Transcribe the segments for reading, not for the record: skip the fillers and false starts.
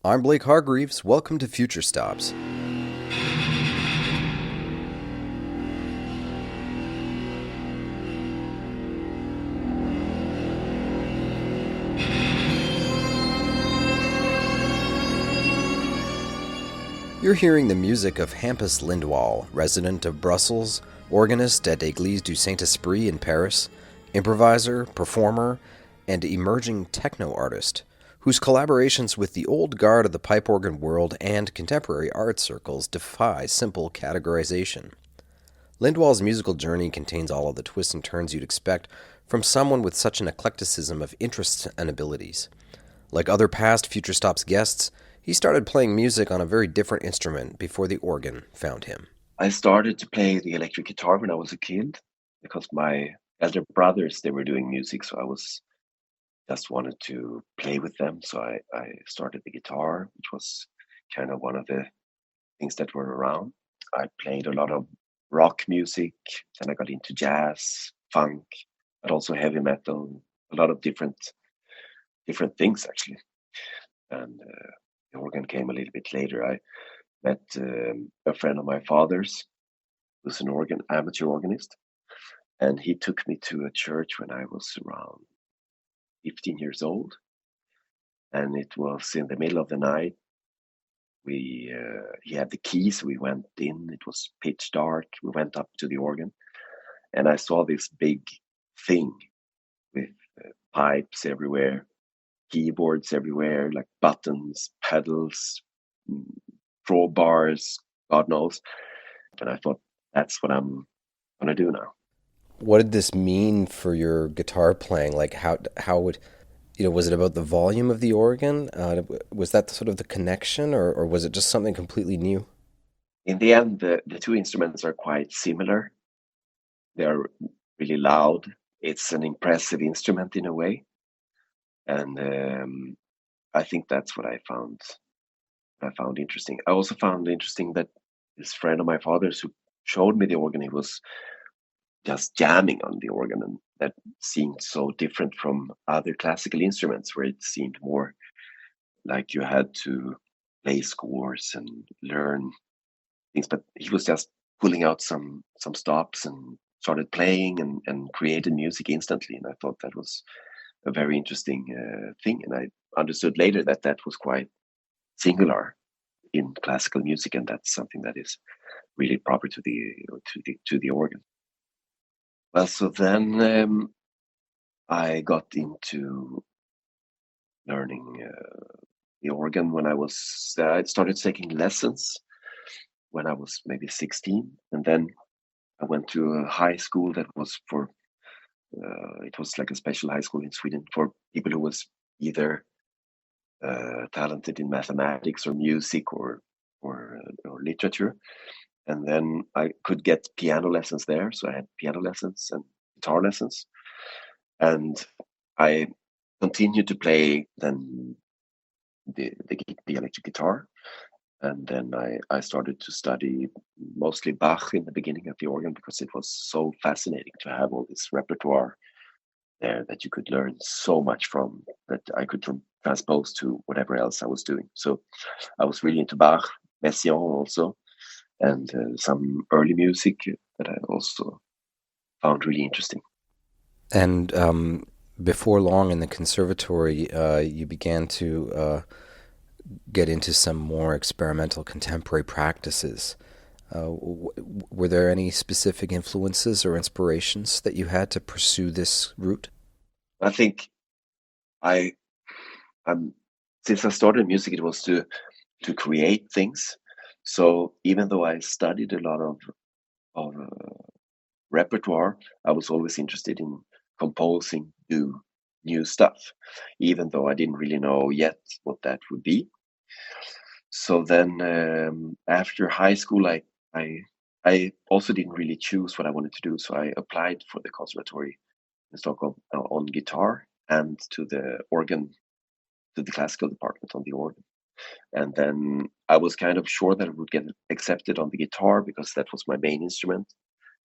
I'm Blake Hargreaves. Welcome to Future Stops. You're hearing the music of Hampus Lindwall, resident of Brussels, organist at Église-du-Saint Esprit in Paris, improviser, performer, and emerging techno artist, whose collaborations with the old guard of the pipe organ world and contemporary art circles defy simple categorization. Lindwall's musical journey contains all of the twists and turns you'd expect from someone with such an eclecticism of interests and abilities. Like other past Future Stops guests, he started playing music on a very different instrument before the organ found him. I started to play the electric guitar when I was a kid because my elder brothers, they were doing music, so I was just wanted to play with them. So I started the guitar, which was kind of one of the things that were around. I played a lot of rock music, then I got into jazz, funk, but also heavy metal, a lot of different things actually. And the organ came a little bit later. I met a friend of my father's who's an amateur organist, and he took me to a church when I was around 15 years old, and it was in the middle of the night. He had the keys. We went in. It was pitch dark. We went up to the organ, and I saw this big thing with pipes everywhere, keyboards everywhere, like buttons, pedals, drawbars, God knows. And I thought, that's what I'm gonna do now. What did this mean for your guitar playing? Like how would was it about the volume of the organ? Was that sort of the connection, or was it just something completely new? In the end, the two instruments are quite similar. They're really loud. It's an impressive instrument in a way, and I think that's what I found. I found interesting. I also found interesting that this friend of my father's who showed me the organ, he was just jamming on the organ, and that seemed so different from other classical instruments, where it seemed more like you had to play scores and learn things. But he was just pulling out some stops and started playing and created music instantly, and I thought that was a very interesting thing. And I understood later that that was quite singular in classical music, and that's something that is really proper to the organ. Well, so then I got into learning the organ when I started taking lessons when I was maybe 16, and then I went to a high school that was for it was like a special high school in Sweden for people who was either talented in mathematics or music or literature. And then I could get piano lessons there, so I had piano lessons and guitar lessons, and I continued to play then the electric guitar. And then I started to study mostly Bach in the beginning of the organ because it was so fascinating to have all this repertoire there that you could learn so much from, that I could transpose to whatever else I was doing. So I was really into Bach, Messiaen also, and some early music that I also found really interesting. And before long in the conservatory, you began to get into some more experimental contemporary practices. Were there any specific influences or inspirations that you had to pursue this route? I think I um, since I started music, it was to create things. So even though I studied a lot of repertoire, I was always interested in composing new stuff, even though I didn't really know yet what that would be. So then after high school, I I also didn't really choose what I wanted to do. So I applied for the conservatory in Stockholm on guitar and to the organ, to the classical department on the organ. And then I was kind of sure that I would get accepted on the guitar because that was my main instrument.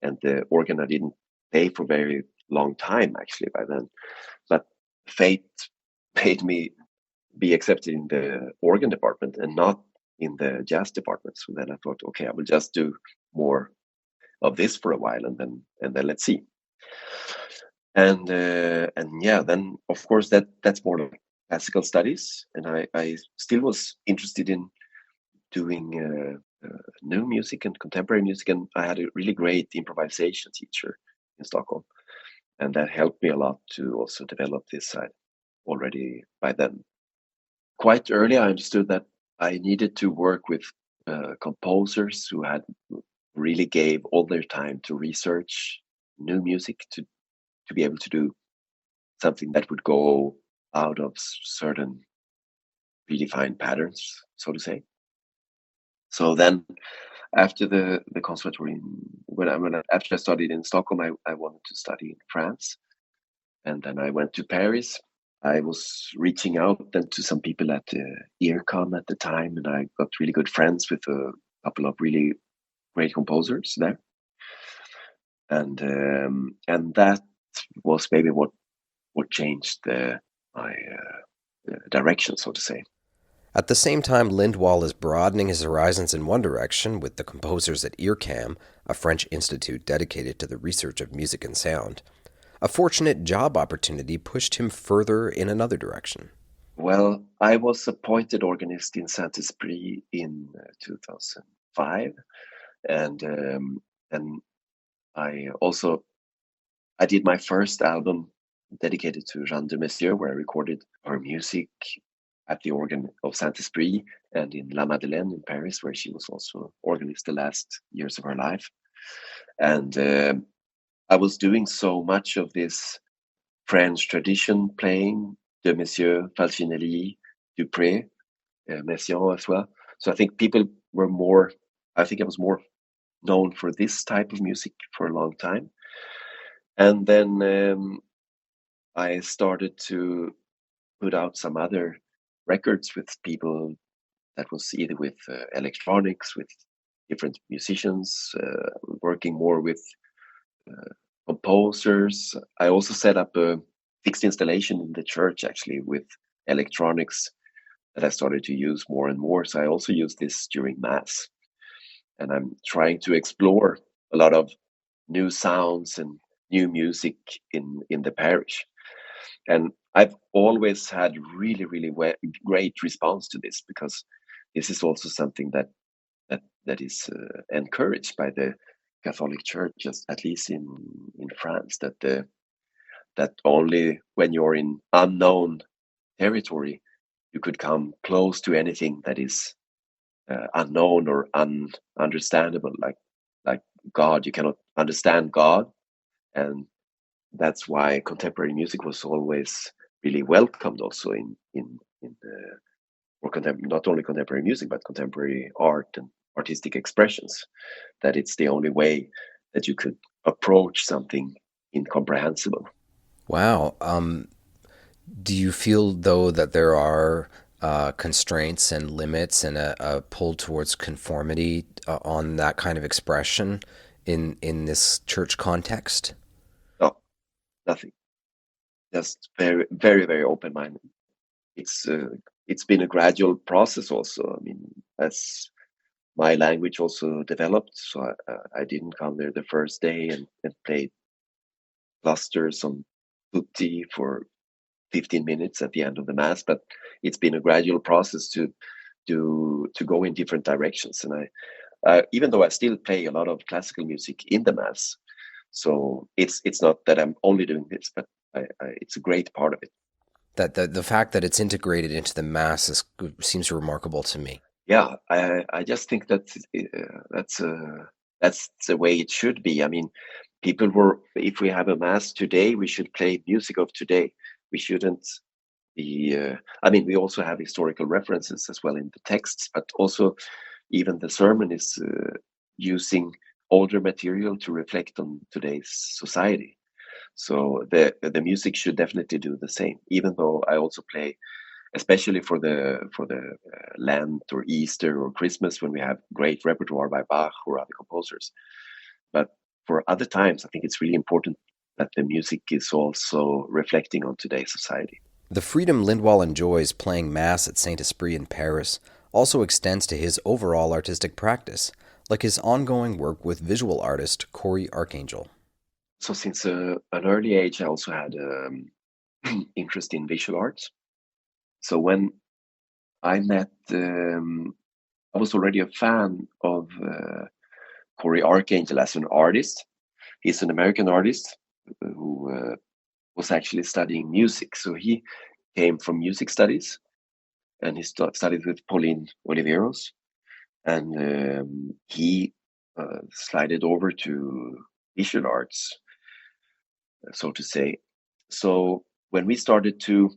And the organ I didn't play for very long time actually by then. But fate made me be accepted in the organ department and not in the jazz department. So then I thought, okay, I will just do more of this for a while, and then let's see. And yeah, then of course that's more like classical studies, and I still was interested in doing new music and contemporary music, and I had a really great improvisation teacher in Stockholm, and that helped me a lot to also develop this side already by then. Quite early, I understood that I needed to work with composers who had really gave all their time to research new music to be able to do something that would go out of certain predefined patterns, so to say. So then, after the conservatory, after I studied in Stockholm, I wanted to study in France, and then I went to Paris. I was reaching out then to some people at EarCom at the time, and I got really good friends with a couple of really great composers there, and that was maybe what changed my direction, so to say. At the same time, Lindwall is broadening his horizons in one direction with the composers at EarCam, a French institute dedicated to the research of music and sound. A fortunate job opportunity pushed him further in another direction. Well, I was appointed organist in Saint Esprit in 2005, and I did my first album dedicated to Jeanne de Messier, where I recorded her music at the organ of Saint Esprit and in La Madeleine in Paris, where she was also organist the last years of her life. And I was doing so much of this French tradition playing, de Messier, Falcinelli, Dupré, Messiaen as well. So I think I was more known for this type of music for a long time. And then I started to put out some other records with people that was either with electronics, with different musicians, working more with composers. I also set up a fixed installation in the church actually with electronics that I started to use more and more. So I also use this during Mass. And I'm trying to explore a lot of new sounds and new music in the parish. And I've always had really, really great response to this, because this is also something that is encouraged by the Catholic Church, at least in France, that only when you're in unknown territory you could come close to anything that is unknown or ununderstandable, like God. You cannot understand God, and that's why contemporary music was always really welcomed also in the not only contemporary music but contemporary art and artistic expressions, that it's the only way that you could approach something incomprehensible. Wow. Do you feel, though, that there are constraints and limits and a pull towards conformity on that kind of expression in this church context? No, nothing. Just very, very, very open-minded. It's been a gradual process also. I mean, as my language also developed, so I didn't come there the first day and play clusters on tutti for 15 minutes at the end of the Mass, but it's been a gradual process to go in different directions. And even though I still play a lot of classical music in the Mass, so it's not that I'm only doing this, but it's a great part of it. That the fact that it's integrated into the Mass seems remarkable to me. Yeah, I just think that that's the way it should be. I mean, if we have a Mass today, we should play music of today. We shouldn't be. I mean, we also have historical references as well in the texts, but also even the sermon is using older material to reflect on today's society. So the music should definitely do the same. Even though I also play, especially for the Lent or Easter or Christmas, when we have great repertoire by Bach or other composers. But for other times, I think it's really important that the music is also reflecting on today's society. The freedom Lindwall enjoys playing Mass at Saint Esprit in Paris also extends to his overall artistic practice, like his ongoing work with visual artist Corey Archangel. So since an early age, I also had interest in visual arts. So when I met, I was already a fan of Corey Archangel as an artist. He's an American artist who was actually studying music. So he came from music studies, and he studied with Pauline Oliveros, and he slided over to visual arts, so to say. So when we started to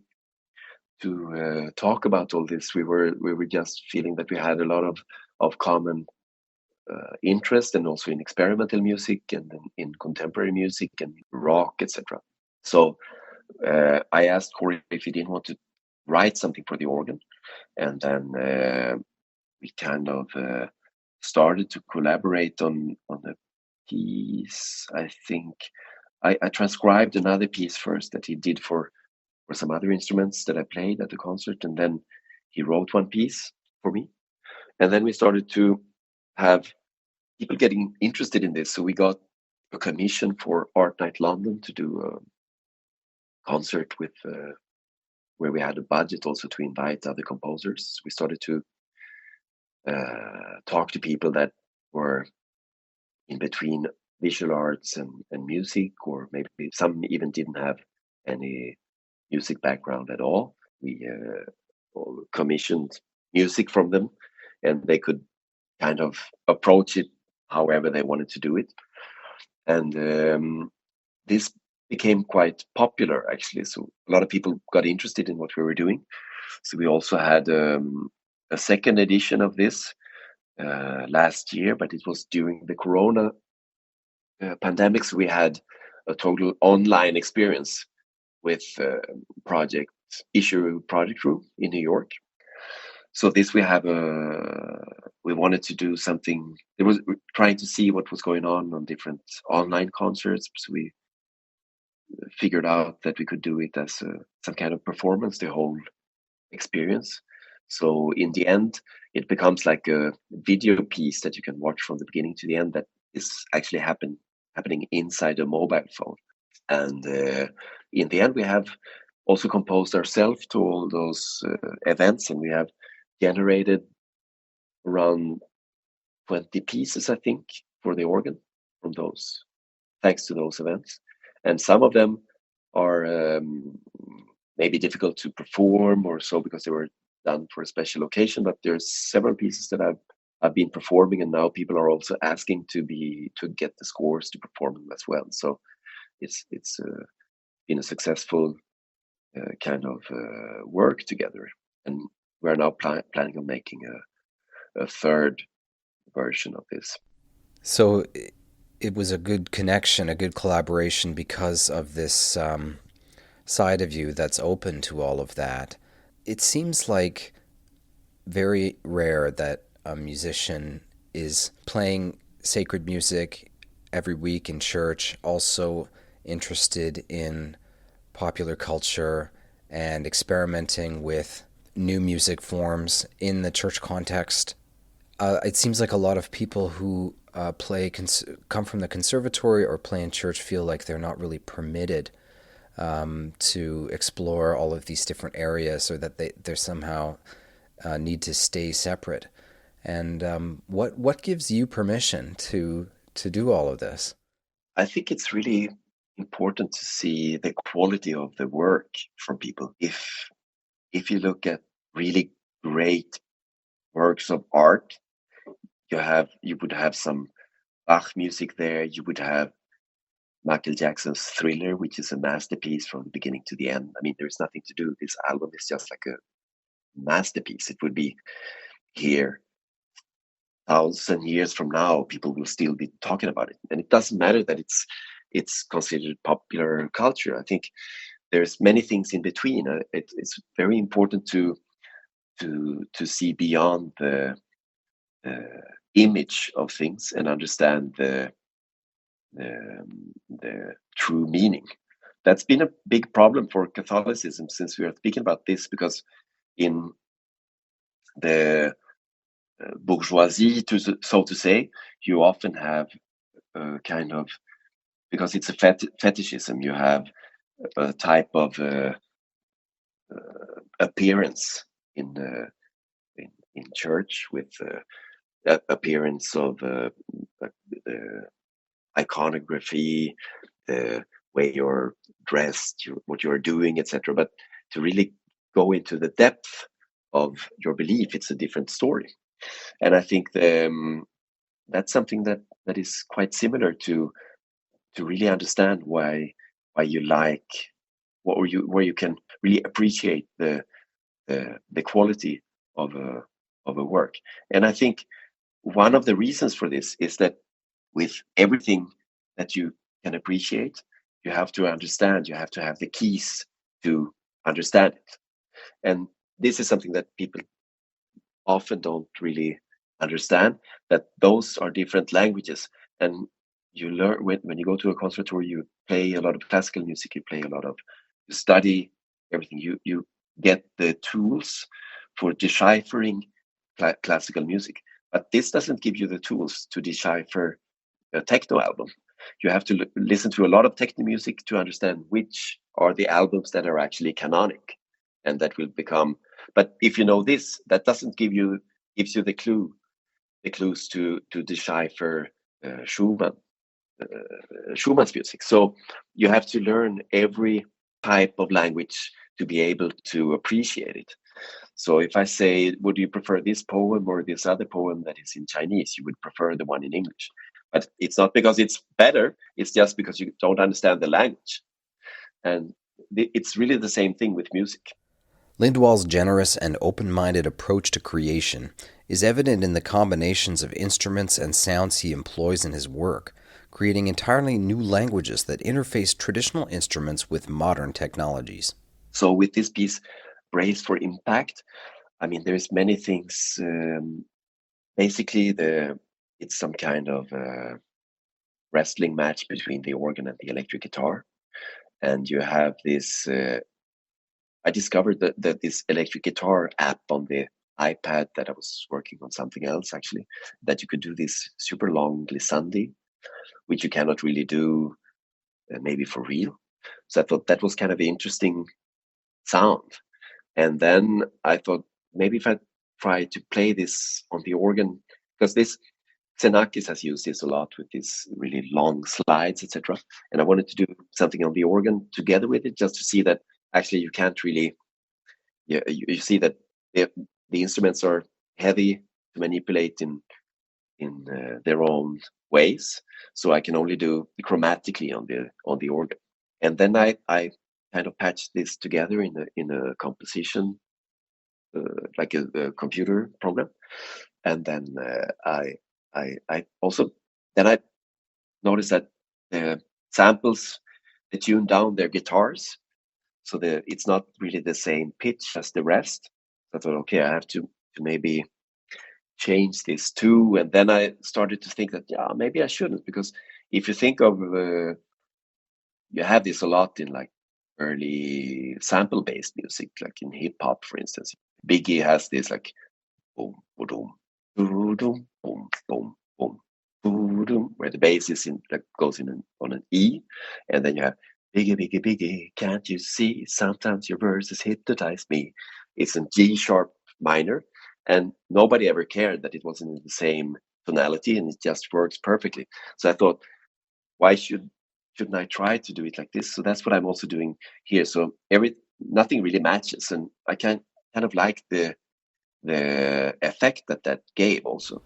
talk about all this, we were just feeling that we had a lot of common interest, and also in experimental music and in contemporary music and rock, etc. So I asked Corey if he didn't want to write something for the organ, and then we kind of started to collaborate on a piece. I think I transcribed another piece first that he did for some other instruments that I played at the concert, and then he wrote one piece for me, and then we started to have people getting interested in this. So we got a commission for Art Night London to do a concert with where we had a budget also to invite other composers. We started to talk to people that were in between visual arts and music, or maybe some even didn't have any music background at all. We commissioned music from them, and they could kind of approach it however they wanted to do it. And this became quite popular, actually. So a lot of people got interested in what we were doing. So we also had a second edition of this last year, but it was during the Corona pandemic. So we had a total online experience with project project room in New York. So this we have we wanted to do something. It was trying to see what was going on different online concerts. So we figured out that we could do it as some kind of performance, the whole experience. So in the end, it becomes like a video piece that you can watch from the beginning to the end. That is actually happening inside a mobile phone. And in the end, we have also composed ourselves to all those events, and we have generated around 20 pieces, I think, for the organ from those, thanks to those events. And some of them are maybe difficult to perform or so because they were done for a special occasion, but there's several pieces that I've been performing, and now people are also asking to get the scores to perform them as well. So it's been a successful kind of work together, and we're now planning on making a third version of this. So it was a good connection, a good collaboration because of this side of you that's open to all of that. It seems like very rare that a musician is playing sacred music every week in church, also interested in popular culture and experimenting with new music forms in the church context. It seems like a lot of people who come from the conservatory or play in church feel like they're not really permitted to explore all of these different areas, or that they're somehow need to stay separate. And what gives you permission to do all of this? I think it's really important to see the quality of the work from people. If you look at really great works of art, you would have some Bach music there. You would have Michael Jackson's Thriller, which is a masterpiece from the beginning to the end. I mean, there's nothing to do. This album is just like a masterpiece. It would be here 1,000 years from now, people will still be talking about it, and it doesn't matter that it's considered popular culture. I think there's many things in between. It's very important to see beyond the image of things and understand the true meaning. that's been a big problem for Catholicism, since we are speaking about this, because in the bourgeoisie, so to say, you often have kind of, because it's a fetishism, you have a type of appearance in church, with appearance of iconography, the way you're dressed, what you're doing, etc. But to really go into the depth of your belief, it's a different story. And I think that's something that is quite similar to really understand why you like, where you can really appreciate the quality of a work. And I think one of the reasons for this is that with everything that you can appreciate, you have to understand, you have to have the keys to understand it. And this is something that people often don't really understand, that those are different languages. And you learn, when you go to a conservatory, you play a lot of classical music, you study everything, you get the tools for deciphering classical music. But this doesn't give you the tools to decipher a techno album. You have to listen to a lot of techno music to understand which are the albums that are actually canonic, and that will become. But if you know this, that doesn't gives you the clues to decipher Schumann's music. So you have to learn every type of language to be able to appreciate it. So if I say, would you prefer this poem or this other poem that is in Chinese, you would prefer the one in English. But it's not because it's better, it's just because you don't understand the language. And it's really the same thing with music. Lindwall's generous and open-minded approach to creation is evident in the combinations of instruments and sounds he employs in his work, creating entirely new languages that interface traditional instruments with modern technologies. So with this piece, Brace for Impact, I mean, there's many things. Basically, it's some kind of wrestling match between the organ and the electric guitar. And you have this, I discovered that this electric guitar app on the iPad, that I was working on something else actually, that you could do this super long glissandi, which you cannot really do maybe for real. So I thought that was kind of an interesting sound. And then I thought, maybe if I try to play this on the organ, because this Xenakis has used this a lot with these really long slides, etc. And I wanted to do something on the organ together with it, just to see that actually you can't really, you see that the instruments are heavy to manipulate in their own ways. So I can only do chromatically on the organ. And then I kind of patched this together in a composition, like a computer program. And then I also, then I noticed that the samples, they tune down their guitars, so it's not really the same pitch as the rest. So I thought, okay, I have to maybe change this too. And then I started to think that, yeah, maybe I shouldn't, because if you think of, you have this a lot in like early sample-based music, like in hip hop, for instance. Biggie has this like boom, boom, boom, boom, boom, boom, boom, boom, where the bass is goes on an E, and then you have Biggie, Biggie, Biggie, can't you see? Sometimes your verses hypnotize me. It's in G sharp minor, and nobody ever cared that it wasn't in the same tonality, and it just works perfectly. So I thought, why shouldn't I try to do it like this? So that's what I'm also doing here. So nothing really matches, and I kind of like the effect that gave also.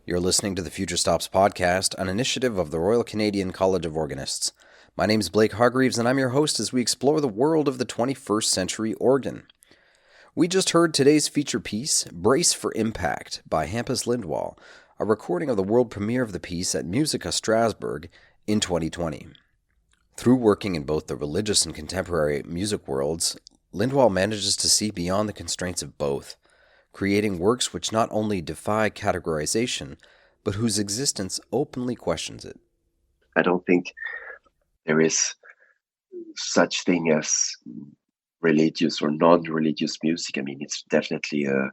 You're listening to the FutureStops podcast, an initiative of the Royal Canadian College of Organists. My name is Blake Hargreaves, and I'm your host as we explore the world of the 21st century organ. We just heard today's feature piece, Brace for Impact, by Hampus Lindwall, a recording of the world premiere of the piece at Musica Strasbourg in 2020. Through working in both the religious and contemporary music worlds, Lindwall manages to see beyond the constraints of both, creating works which not only defy categorization, but whose existence openly questions it. I don't think there is such thing as religious or non-religious music. I mean, it's definitely an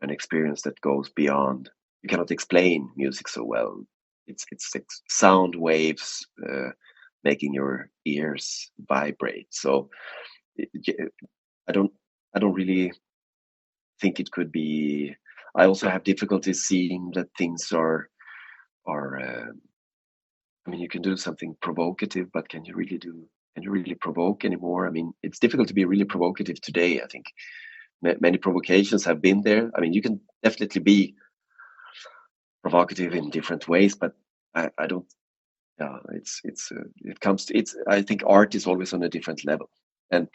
experience that goes beyond. You cannot explain music so well. It's like sound waves making your ears vibrate. So I don't really think it could be. I also have difficulty seeing that things are. I mean, you can do something provocative, but can you really provoke anymore? I mean, it's difficult to be really provocative today. I think many provocations have been there. I mean, you can definitely be provocative in different ways, but I don't. Yeah, I think art is always on a different level, and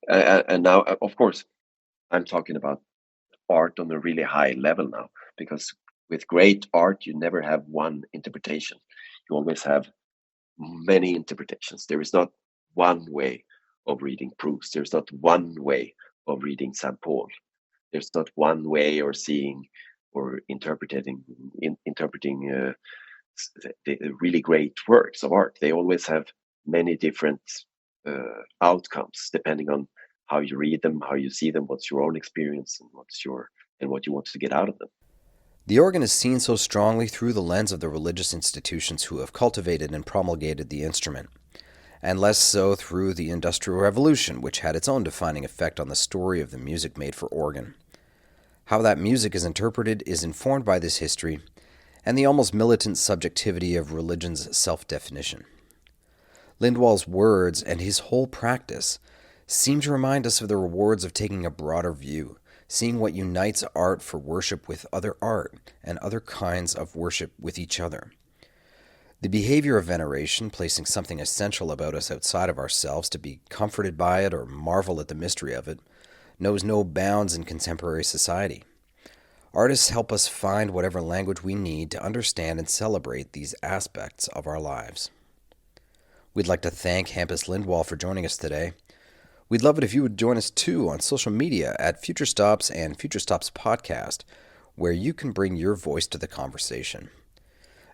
now, of course, I'm talking about art on a really high level now, because with great art, you never have one interpretation. You always have many interpretations. There is not one way of reading Proust. There's not one way of reading Saint Paul. There's not one way or seeing or interpreting the really great works of art. They always have many different outcomes depending on how you read them, how you see them, what's your own experience, and what you want to get out of them. The organ is seen so strongly through the lens of the religious institutions who have cultivated and promulgated the instrument, and less so through the Industrial Revolution, which had its own defining effect on the story of the music made for organ. How that music is interpreted is informed by this history and the almost militant subjectivity of religion's self-definition. Lindwall's words and his whole practice seem to remind us of the rewards of taking a broader view, seeing what unites art for worship with other art and other kinds of worship with each other. The behavior of veneration, placing something essential about us outside of ourselves to be comforted by it or marvel at the mystery of it, knows no bounds in contemporary society. Artists help us find whatever language we need to understand and celebrate these aspects of our lives. We'd like to thank Hampus Lindwall for joining us today. We'd love it if you would join us too on social media at FutureStops and FutureStops Podcast, where you can bring your voice to the conversation.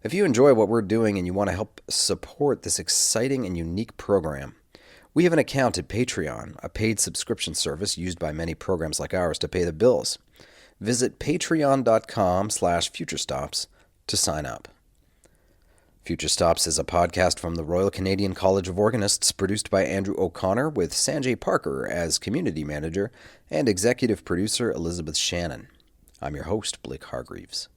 If you enjoy what we're doing and you want to help support this exciting and unique program, we have an account at Patreon, a paid subscription service used by many programs like ours to pay the bills. Visit patreon.com/FutureStops to sign up. FutureStops is a podcast from the Royal Canadian College of Organists, produced by Andrew O'Connor with Sanjay Parker as community manager and executive producer Elizabeth Shannon. I'm your host, Blake Hargreaves.